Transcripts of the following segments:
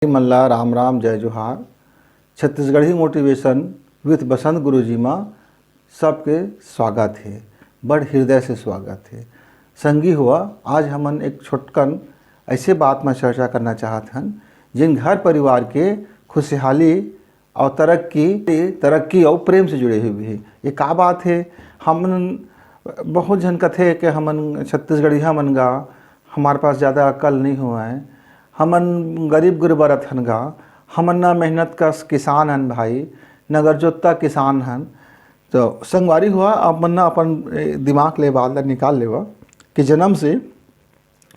मल्ला राम राम जय जोहार। Chhattisgarhi motivation with बसंत गुरु जी माँ सबके स्वागत है, बड़ हृदय से स्वागत है। संगी हुआ आज हमन एक छोटकन ऐसे बात में चर्चा करना चाहत हन जिन घर परिवार के खुशहाली और तरक्की और प्रेम से जुड़े हुए है। ये का बात है? हमन बहुत जन कथे कि हमन छत्तीसगढ़िया मन गा हमारे पास ज़्यादा अक्ल नहीं हुआ है, हमन गरीब गुरबरत हन गा, हमन ना मेहनत का किसान हन भाई, न गरजोत्ता किसान हन। तो संगवारी हुआ अपन ना अपन दिमाग ले बात निकाल लेवा कि जन्म से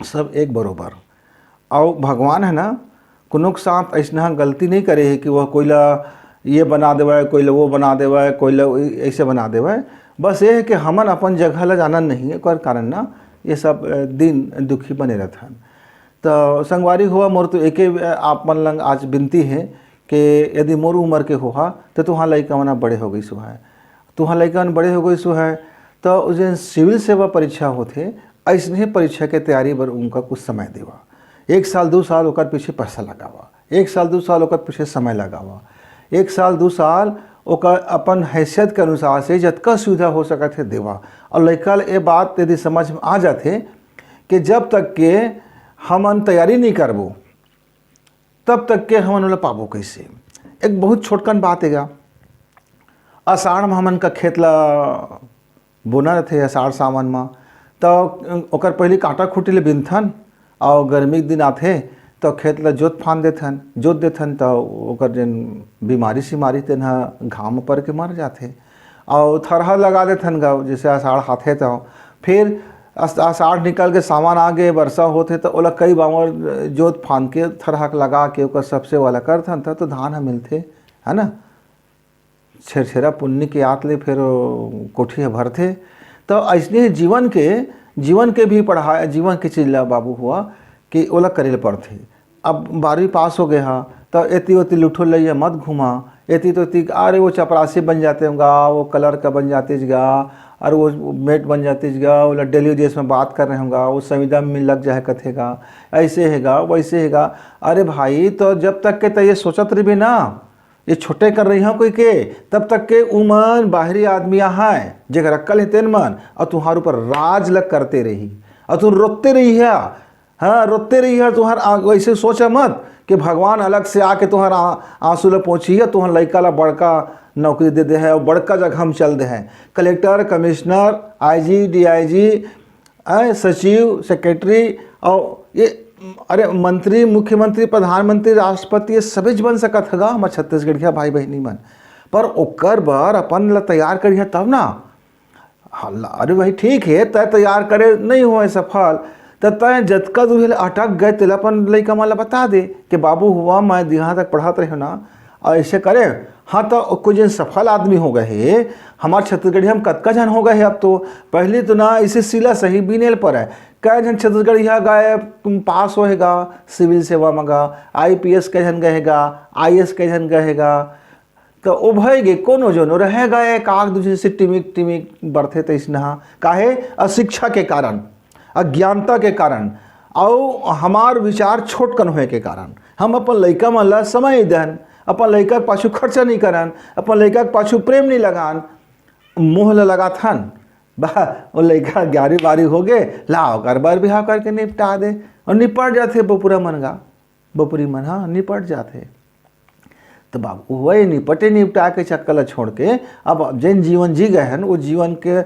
सब एक बरोबर और भगवान है ना कोनो के साथ ऐसा गलती नहीं करे है कि वह कोईला ये बना देवे, कोईला वो बना देवे, कोईला ऐसे बना देवे। बस ये है कि हमन अपन जगह ला जानन नहीं है कर कारण ना ये सब दिन दुखी बने रहते हैं। तो संगवारी हुआ मोर तो एक आप मन लंग आज विनती है कि यदि मोर उम्र के हुआ तो तुहाँ लड़का मना बड़े हो गई सो है, तुहाँ लड़का बड़े हो गई सो है तो जो सिविल सेवा परीक्षा होते ऐसे परीक्षा के तैयारी बर उनका कुछ समय देवा, 1 साल 2 साल ओकर पीछे पैसा लगावा, 1 साल 2 साल ओकर पीछे समय लगावा, 1 साल 2 साल ओकर अपन हैसियत के अनुसार से जतका सुविधा हो सकत है देवा। और लड़का ये बात यदि समझ में आ जाते कि जब तक के हमन तैयारी नहीं करबो तब तक के हमन ओला पाबो कैसे। एक बहुत छोटकन बात है, आषाढ़ में हमन का खेत ला बोना रहते आषाढ़ सावन में, तो ओकर पहले कांटा खूटी ले बिनथन और गर्मी के दिन आते तो खेत ला जोत देथन तो ओकर जन बीमारी सीमारी तेन घाम पर के मर जाते और थरहा लगा देथन गा। जैसे आषाढ़ हाथे तो फिर आषाढ़ निकल के सामान आगे वर्षा होते तो ओला कई बार जोत फान के थरहक लगा के ओकर सबसे वाला करथन तो धान मिलते है ना। छेरछेरा पुन्नी के आत ले फिर कोठी भरते। तो ऐसने जीवन के भी पढ़ाया, जीवन के चीज ला बाबू हुआ कि ओला करे पड़ते। अब 12वीं पास हो गया तो एती ओती लुठो लइया मत घुमा, एती तो अरे वो चपरासी बन जाते होगा, वो कलर का बन जाते गा, और वो मेट बन जाती गा, वो डेली देश में बात कर रहे होगा, वो संविदा में लग जाए कथेगा, ऐसे हैगा वैसे हैगा। अरे भाई तो जब तक के तो ये सोचत रही ना, ये छोटे कर रही हैं कोई के, तब तक के उमन बाहरी आदमी हैं जगह अक्ल है तेन मन, और तुम्हारे ऊपर राज लग करते रही और तुम रोते रही है। हाँ रोते रही है, तुम्हार वैसे सोचा मत कि भगवान अलग से आके तुम्हारा आंसू ला पहुँची है, तुम्हार लड़का ला बड़का नौकरी दे दे है और बड़का जगह हम चल दे हैं, कलेक्टर कमिश्नर आईजी डीआईजी सचिव सेक्रेटरी और ये अरे मंत्री मुख्यमंत्री प्रधानमंत्री राष्ट्रपति ये सभी बन सकत है हमारे छत्तीसगढ़िया भाई बहनी मन। पर ओकर बर अपन ला तैयार करिए तब ना। अरे भाई ठीक है तय तैयार करे नहीं हुए सफल तो तय जतका तुझे अटक गए तेला अपन लड़का मन ला बता दे कि बाबू हुआ मैं यहाँ तक पढ़ाते रहे ना और ऐसे करे। हाँ तो कुछ जन सफल आदमी हो गए हमारे छत्तीसगढ़ी हम कतका जन हो गए। अब तो पहले तो ना इसे सिला सही बीनेल पर है, कई जन छत्तीसगढ़िया गए पास होएगा सिविल सेवा में गा, IPS कई जन गएगा, IS कई जन गएगा, तो ओ भयगे कोनो जो रह गए काग दूसरे से टिमिक बढ़ते तो इसना काहे अशिक्षा के कारण, अज्ञानता के कारण और हमार विचार छोटकन होए के कारण हम अपन लड़का मन ला समय देन, अपन लड़का के पाछू खर्चा नहीं करन, अपन लड़का के पाछू प्रेम नहीं लगान, मुँह लगा थन बा वो लड़का 11 12 हो गए लाओ कर बार बिहार करके निपटा दे और निपट जाते बपुरा मन गा, बपुरी मन हाँ निपट जाते। तो बाबू वही निपटा के चक्कर छोड़ के अब जिन जीवन जी गए हैं वो जीवन के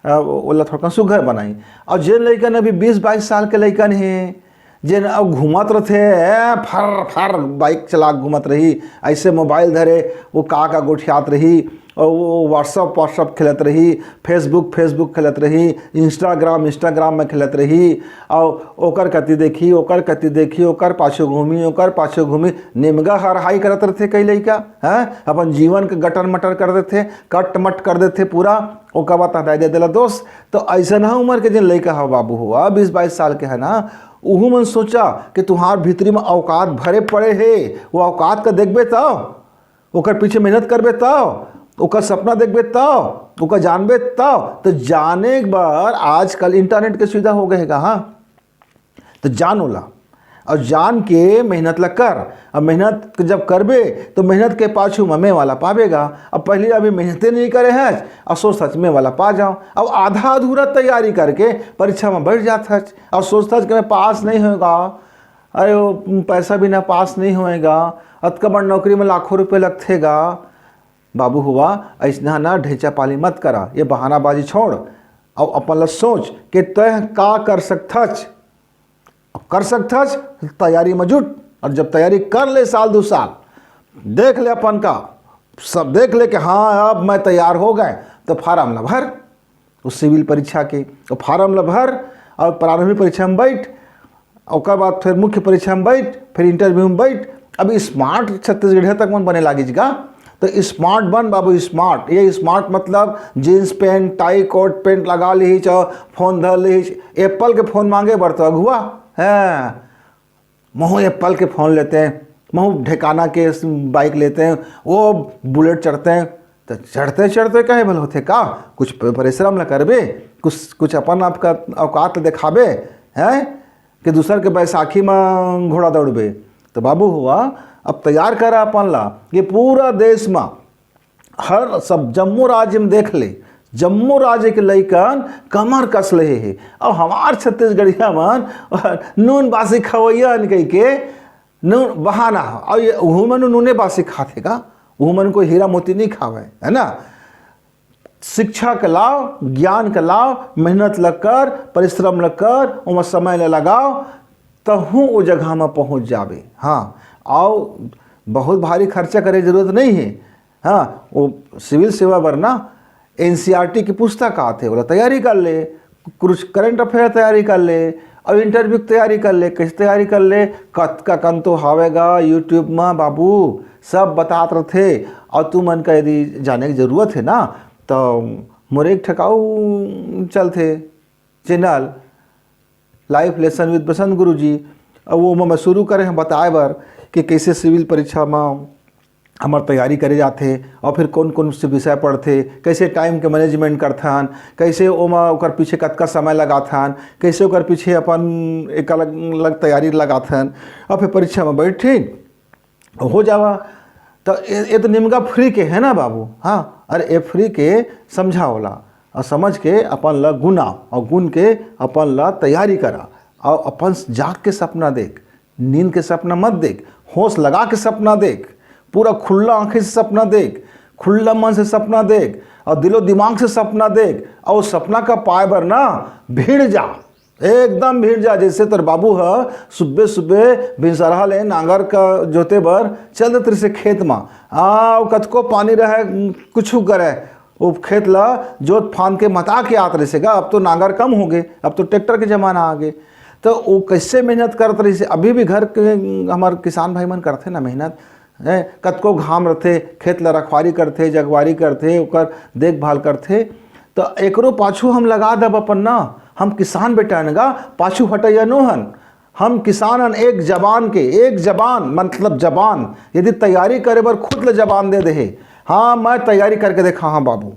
ओला थोड़ा सुघर बनाई। और जिन लड़कन अभी 20-22 साल के लड़कन है जिन अब घूमत रहे फर बाइक चला घूमत रही, ऐसे मोबाइल धरे वो का गोठियात रही और वो व्हाट्सअप खेलत रही, फेसबुक खेलत रही, इंस्टाग्राम में खेलत रही और ओकर कति देखी ओकर पाछू घूमी निमगा हरहाई करत रहे कई लड़का हैं अपन जीवन के गटर मटर कर देते कट मट कर देते पूरा ओका बात हटाई दे दिला दोस्त। तो ऐसा ना उम्र के जिन लड़का है बाबू हुआ 20-22 साल के है ना, उहू मन सोचा कि तुम्हार भीतरी में औकात भरे पड़े है, वो औकात का देखबे तब ओकर पीछे मेहनत करबे तब ओकर सपना देखबे तब ओकर जानबे तब। तो जाने के बाद आजकल इंटरनेट के सुविधा हो गए हाँ तो जान ओला और जान के मेहनत लग कर। अब मेहनत जब करबे तो मेहनत के पाछू ममे वाला पावेगा। अब पहले अभी मेहनतें नहीं करे हैं और सोच सच में वाला पा जाओ। अब आधा अधूरा तैयारी करके परीक्षा में बैठ जाता है और सोचता है कि मैं पास नहीं होगा, अरे वो पैसा बिना पास नहीं होएगा, अतकबड़ नौकरी में लाखों रुपये लगथेगा। बाबू हुआ ऐसा ना ढेंचा पाली मत करा, ये बहानाबाजी छोड़ और अपन सोच कि तय का कर सकथच। कर सकथच तैयारी में जुट, और जब तैयारी कर ले साल 2 साल देख ले अपन का सब देख ले कि हाँ अब मैं तैयार हो गए, तो फार्म ला भर उस सिविल परीक्षा के, तो फार्म ला भर और प्रारंभिक परीक्षा में बैठ, और बाद फिर मुख्य परीक्षा में बैठ, फिर इंटरव्यू में बैठ। अब स्मार्ट छत्तीसगढ़िया तक मन बने लागिजगा, तो स्मार्ट बन बाबू स्मार्ट। ये स्मार्ट मतलब jeans pant tie coat pant लगा ली फोन धर ली, एप्पल के फ़ोन मांगे बर तो अगुआ है, महू एप्पल के फ़ोन लेते हैं, महू ढेकाना के बाइक लेते हैं, वो बुलेट चढ़ते हैं। तो चढ़ते चढ़ते कहे भल होते का, कुछ परिश्रम न करबे, कुछ अपन आपका औकात दिखाबे हैं कि दूसर के बैसाखी में घोड़ा दौड़बे। तो बाबू हुआ अब तैयार करा अपन ला, ये पूरा देश में हर सब जम्मू राज्य में देख ले, जम्मू राज्य के लइकन कमर कस ले है। अब हमार छत्तीसगढ़िया मन नून बासी खवैया कह के नून बहाना, और ये वह मन नूने बासी खाते का, वह मन को हीरा मोती नहीं खावे, है ना। शिक्षा के लाओ, ज्ञान के लाओ, मेहनत लग कर, परिश्रम लग कर, उमें समय लगाओ, तहु वो जगह में पहुँच जावे। हाँ, और बहुत भारी खर्चा करे जरूरत नहीं है। हाँ, वो सिविल सेवा वरना NCERT की पुस्तक आते बोला तैयारी कर ले, कुछ करंट अफेयर तैयारी कर ले, और इंटरव्यू की तैयारी कर ले। कैसे तैयारी कर ले, कत का कन तो हावेगा यूट्यूब में बाबू सब बतात रहते। और तू मन का यदि जाने की ज़रूरत है ना, तो मोरे एक ठकाऊ चलते चैनल लाइफ लेसन विद बसंत गुरुजी, और वो मैं शुरू करे हैं बताए बर कि कैसे सिविल परीक्षा में हमार तैयारी करे जाते, और फिर कौन कौन से विषय पढ़ते, कैसे टाइम के मैनेजमेंट करथन, कैसे ओमा ओकर पीछे कतका समय लगाथन, कैसे ओकर पीछे अपन एक अलग अलग तैयारी लगाथन, और फिर परीक्षा में बैठे हो जावा। तो ये तो निमगा फ्री के है ना बाबू। हाँ, अरे ये फ्री के समझाओला और समझ के अपन ला गुना, और गुन के अपन ला तैयारी करा, और अपन जाग के सपना देख, नींद के सपना मत देख, होश लगा के सपना देख, पूरा खुला आंखें से सपना देख, खुला मन से सपना देख, और दिलो दिमाग से सपना देख, और सपना का पाए बर ना भीड़ जा, एकदम भीड़ जा। जैसे तर बाबू है सुबह सुबह भिनसरहा ले नांगर का जोते बर चल देते से खेत में, कतको पानी रहे कुछ करे, वो खेत ला जोत फांद के मता के आत रसेगा। अब तो नांगर कम हो गए, अब तो ट्रैक्टर के ज़माना आ गए। तो वो कैसे मेहनत करते रही, अभी भी घर के हमारे किसान भाई मन करते ना मेहनत है, कतको घाम रहते, खेत ला रखवारी करते, जगवारी करते, ओकर देखभाल करते। तो एकरो पाछू हम लगा दब अपन ना, हम किसान बेटा नगा पाछू हटैया नोहन, हम किसान एक जबान के, एक जबान मतलब जबान यदि तैयारी करे बर खुद ले जबान दे दे, हाँ मैं तैयारी करके देखा। हाँ बाबू,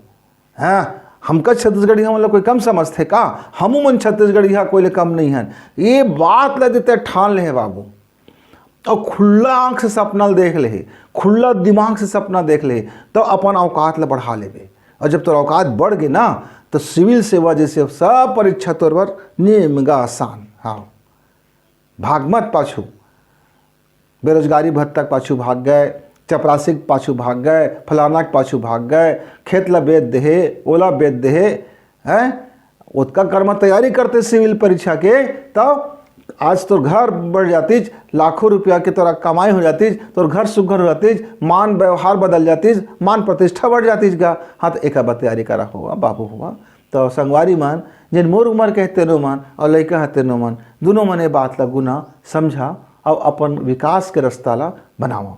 हाँ हमका छत्तीसगढ़ी हम लोग कोई कम समझते का, हमू मन छत्तीसगढ़िया कोई ले कम नहीं है, ये बात ले देते ठान ले बाबू। और खुला आँख से सपना देख ले, खुला दिमाग से सपना देख ले, तो अपन औकात ले बढ़ा लेबे। और जब तो औकात बढ़ गए ना, तो सिविल सेवा जैसे सब परीक्षा तौर पर निमगा आसान। हाँ, भाग मत पाछू, बेरोजगारी भत्ता पाछू भाग गए, चपरासी के पाछू भाग गए, फलाना के पाछू भाग गए, खेत ला बेच दे, ओला बेच दे हैं, उसका कर्म तैयारी करते सिविल परीक्षा के, तब आज तो घर बढ़ जाती, लाखों रुपया की तोरा कमाई हो जाती, तो घर सुघर हो जाती, मान व्यवहार बदल जाती, मान प्रतिष्ठा बढ़ जाती गा। हाँ, तो एक बार तैयारी करा हुआ बाबू हुआ। तो संगवारी मन जिन मोर उम्र कहते नो मन और लड़का हते नो मन, दोनों मन ये बात ला गुना समझा और अपन विकास के रास्ता ला बनावा।